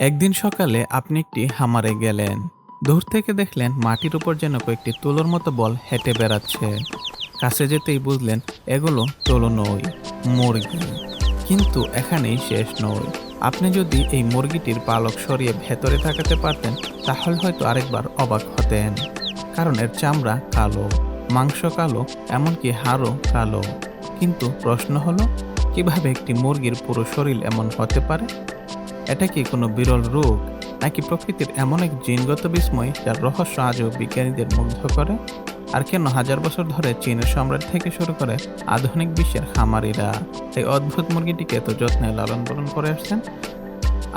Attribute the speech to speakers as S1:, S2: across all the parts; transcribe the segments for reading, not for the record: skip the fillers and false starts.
S1: একদিন সকালে আপনি একটি খামারে গেলেন। দূর থেকে দেখলেন মাটির উপর যেন কয়েকটি তুলোর মতো বল হেঁটে বেড়াচ্ছে। কাছে যেতেই বুঝলেন এগুলো তুলো নয়, মুরগি। কিন্তু এখানেই শেষ নয়। আপনি যদি এই মুরগিটির পালক সরিয়ে ভেতরে তাকাতে পারতেন, তাহলে হয়তো আরেকবার অবাক হতেন। কারণ এর চামড়া কালো, মাংস কালো, এমনকি হাড়ও কালো। কিন্তু প্রশ্ন হলো, কিভাবে একটি মুরগির পুরো শরীর এমন হতে পারে? এটা কি কোনো বিরল রোগ, নাকি প্রকৃতির এমন এক জিনগত বিস্ময় যার রহস্য আজও বিজ্ঞানীদের মুগ্ধ করে? আর কেন হাজার বছর ধরে চীনের সম্রাট থেকে শুরু করে আধুনিক বিশ্বের খামারিরা এই অদ্ভুত মুরগিটিকে এত যত্নে লালন পালন করে আসছেন?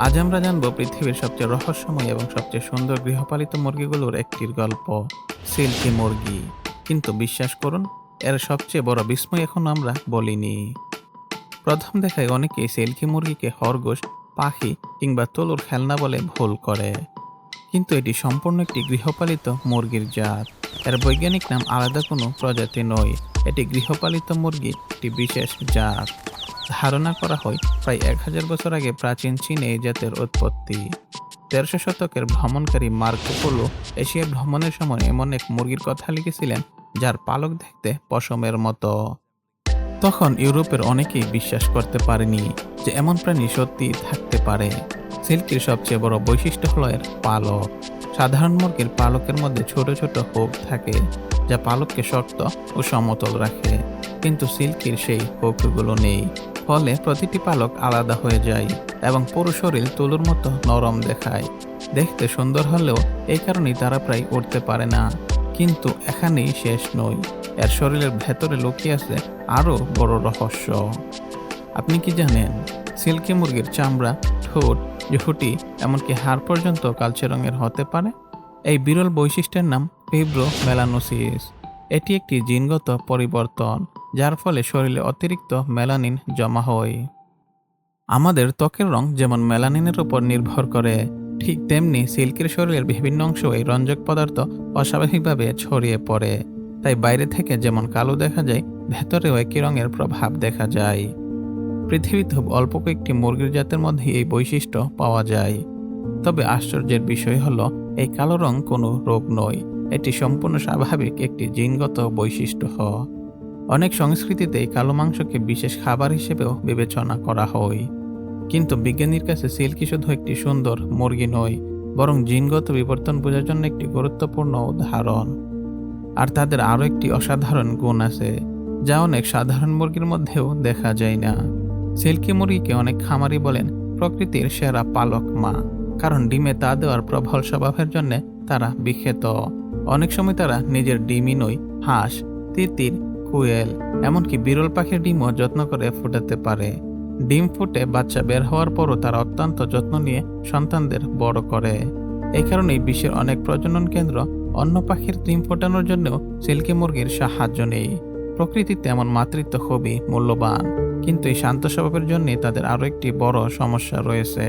S1: আজ আমরা জানবো পৃথিবীর সবচেয়ে রহস্যময় এবং সবচেয়ে সুন্দর গৃহপালিত মুরগিগুলোর একটির গল্প, সিল্কি মুরগি। কিন্তু বিশ্বাস করুন, এর সবচেয়ে বড় বিস্ময় এখনো আমরা বলিনি। প্রথম দেখায় অনেকেই সিল্কি মুরগিকে খরগোশ, পাখি কিংবা তলুর খেলনা বলে ভুল করে। কিন্তু এটি সম্পূর্ণ একটি গৃহপালিত মুরগির জাত। এর বৈজ্ঞানিক নাম আলাদা কোনো প্রজাতি নয়, এটি গৃহপালিত মুরগি একটি বিশেষ জাত। ধারণা করা হয় প্রায় 1000 বছর আগে প্রাচীন চীনে এই জাতের উৎপত্তি। 1300 শতকের ভ্রমণকারী মার্কো পোলো এশিয়া ভ্রমণের সময় এমন এক মুরগির কথা লিখেছিলেন যার পালক দেখতে পশমের মতো। তখন ইউরোপের অনেকেই বিশ্বাস করতে পারেনি যে এমন প্রাণী সত্যি থাকতে পারে। সিল্কির সবচেয়ে বড় বৈশিষ্ট্য হলো এর পালক। সাধারণ মুরগির পালকের মধ্যে ছোট ছোট হোক থাকে, যা পালককে শক্ত ও সমতল রাখে। কিন্তু সিল্কির সেই হোকগুলো নেই, ফলে প্রতিটি পালক আলাদা হয়ে যায় এবং পুরো শরীর তুলোর মতো নরম দেখায়। দেখতে সুন্দর হলেও এই কারণেই তারা প্রায় উঠতে পারে না। কিন্তু এখানেই শেষ নয়, এর শরীরের ভেতরে লুকিয়ে আছে আরও বড় রহস্য। আপনি কি জানেন, সিল্কি মুরগির চামড়া, ঠোঁট, ঝুঁটি, এমনকি হাড় পর্যন্ত কালচে রঙের হতে পারে? এই বিরল বৈশিষ্ট্যের নাম ফিব্রোমেলানোসিস। এটি একটি জিনগত পরিবর্তন, যার ফলে শরীরে অতিরিক্ত মেলানিন জমা হয়। আমাদের ত্বকের রং যেমন মেলানিনের উপর নির্ভর করে, ঠিক তেমনি সিল্কের শরীরের বিভিন্ন অংশ এই রঞ্জক পদার্থ অস্বাভাবিকভাবে ছড়িয়ে পড়ে। তাই বাইরে থেকে যেমন কালো দেখা যায়, ভেতরেও একই রঙের প্রভাব দেখা যায়। পৃথিবীতে খুব অল্প কয়েকটি মুরগির জাতের মধ্যে এই বৈশিষ্ট্য পাওয়া যায়। তবে আশ্চর্যের বিষয় হলো, এই কালো রং কোনো রোগ নয়, এটি সম্পূর্ণ স্বাভাবিক একটি জিনগত বৈশিষ্ট্য। অনেক সংস্কৃতিতে এই কালো মাংসকে বিশেষ খাবার হিসেবেও বিবেচনা করা হয়। কিন্তু বিজ্ঞানীর কাছে সিল্কি শুধু একটি সুন্দর মুরগি নয়, বরং জিনগত বিবর্তন বোঝার জন্য একটি গুরুত্বপূর্ণ উদাহরণ। আর তাদের আরও একটি অসাধারণ গুণ আছে, যা অনেক সাধারণ মুরগির মধ্যেও দেখা যায় না। সিল্কি মুরগিকে অনেক খামারি বলেন প্রকৃতির সেরা পালক মা, কারণ ডিমে তা দেওয়ার প্রবল স্বভাবের জন্য তারা বিখ্যাত। অনেক সময় তারা নিজের ডিমই নয়, হাঁস, তিতির, কুয়েল, এমনকি বিরল পাখির ডিমও যত্ন করে ফুটাতে পারে। ডিম ফুটে বাচ্চা বের হওয়ার পরও তারা অত্যন্ত যত্ন নিয়ে সন্তানদের বড় করে। এই কারণেই বিশ্বের অনেক প্রজনন কেন্দ্র অন্য পাখির ডিম ফোটানোর জন্যও সিল্কি মুরগির সাহায্য নেই। প্রকৃতিতে এমন মাতৃত্ব খুবই মূল্যবান, কিন্তু এই শান্ত স্বভাবের জন্য তাদের আরও একটি বড় সমস্যা রয়েছে।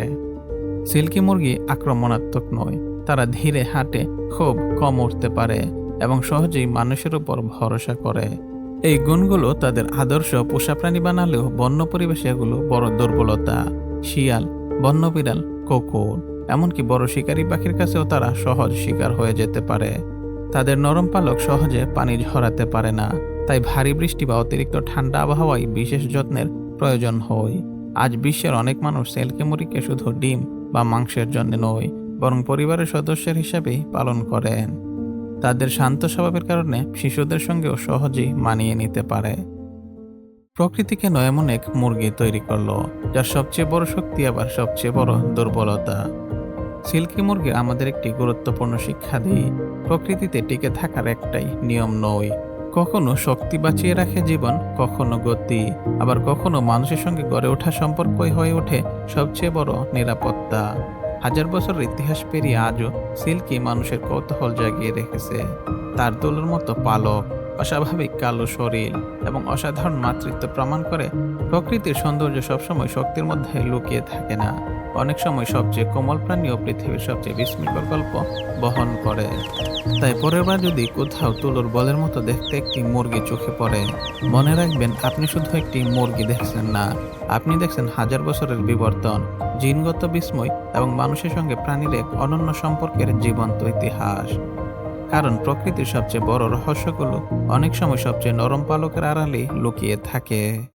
S1: সিল্কি মুরগি আক্রমণাত্মক নয়, তারা ধীরে হাঁটে, খুব কম উঠতে পারে এবং সহজেই মানুষের উপর ভরসা করে। এই গুণগুলো তাদের আদর্শ পোষা প্রাণী বানালেও বন্য পরিবেশে এগুলো বড় দুর্বলতা। শিয়াল, বন্য বিড়াল, কুকুর, এমনকি বড় শিকারী পাখির কাছেও তারা সহজ শিকার হয়ে যেতে পারে। তাদের নরম পালক সহজে পানি ঝরাতে পারে না, তাই ভারী বৃষ্টি বা অতিরিক্ত ঠান্ডা আবহাওয়ায় বিশেষ যত্নের প্রয়োজন হয়। আজ বিশ্বের অনেক মানুষ সিল্কি মুরগিকে শুধু ডিম বা মাংসের জন্য নয়, বরং পরিবারের সদস্যের হিসাবেই পালন করেন। তাদের শান্ত স্বভাবের কারণে শিশুদের সঙ্গেও সহজেই মানিয়ে নিতে পারে। প্রকৃতি কেন এমন এক মুরগি তৈরি করলো, যার সবচেয়ে বড় শক্তি আবার সবচেয়ে বড় দুর্বলতা? সিল্কি মুরগি আমাদের একটি গুরুত্বপূর্ণ শিক্ষা দেয়, প্রকৃতিতে টিকে থাকার একটাই নিয়ম নয়। কখনো শক্তি বাঁচিয়ে রাখে জীবন, কখনো গতি, আবার কখনো মানুষের সঙ্গে গড়ে ওঠা সম্পর্কই হয়ে ওঠে সবচেয়ে বড় নিরাপত্তা। হাজার বছরের ইতিহাস পেরিয়ে আজও সিল্কি মানুষের কৌতূহল জাগিয়ে রেখেছে। তার তুলোর মতো পালক, অস্বাভাবিক কালো শরীর এবং অসাধারণ মাতৃত্ব প্রমাণ করে প্রকৃতির সৌন্দর্য সবসময় শক্তির মধ্যে লুকিয়ে থাকে না। অনেক সময় সবচেয়ে কোমল প্রাণীও পৃথিবীর সবচেয়ে বিস্ময়কর গল্প বহন করে। তাই পরের বার যদি কোথাও তুলোর বলের মতো দেখতে একটি মুরগি চোখে পড়ে, মনে রাখবেন আপনি শুধু একটি মুরগি দেখছেন না, আপনি দেখছেন হাজার বছরের বিবর্তন, জিনগত বিস্ময় এবং মানুষের সঙ্গে প্রাণীর এক অনন্য সম্পর্কের জীবন্ত ইতিহাস। কারণ প্রকৃতির সবচেয়ে বড় রহস্যগুলো অনেক সময় সবচেয়ে নরম পালকের আড়ালে লুকিয়ে থাকে।